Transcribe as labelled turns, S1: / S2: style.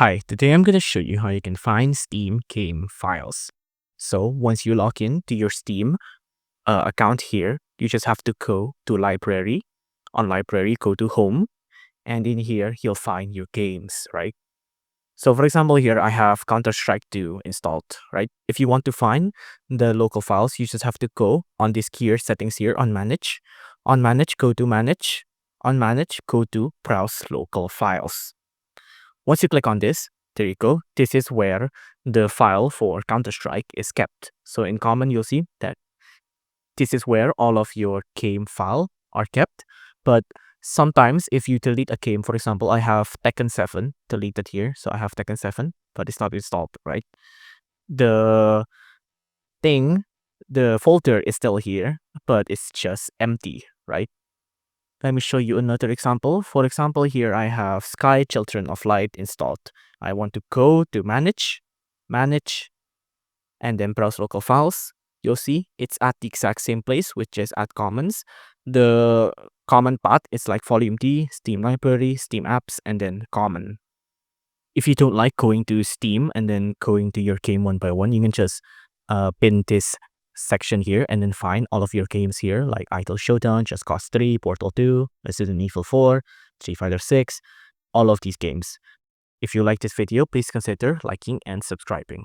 S1: Hi, today I'm going to show you how you can find Steam game files. So once you log in to your Steam account here, you just have to go to library. On library, go to home, and in here, you'll find your games, right? So for example, here I have Counter-Strike 2 installed, right? If you want to find the local files, you just have to go on this key settings here on manage. On manage, go to manage. On manage, go to browse local files. Once you click on this, there you go. This is where the file for Counter-Strike is kept. So in common, you'll see that this is where all of your game file are kept. But sometimes if you delete a game, for example, I have Tekken 7 deleted here. So I have Tekken 7, but it's not installed, right? The thing, the folder is still here, but it's just empty, right? Let me show you another example. For example, here I have Sky Children of Light installed. I want to go to manage, and then browse local files. You'll see it's at the exact same place, which is at commons. The common path is like volume D, Steam library, Steam apps, and then common. If you don't like going to Steam and then going to your game one by one, you can just pin this section here and then find all of your games here like Idle Showdown, Just Cause 3, Portal 2, Resident Evil 4, Street Fighter 6, all of these games. If you like this video, please consider liking and subscribing.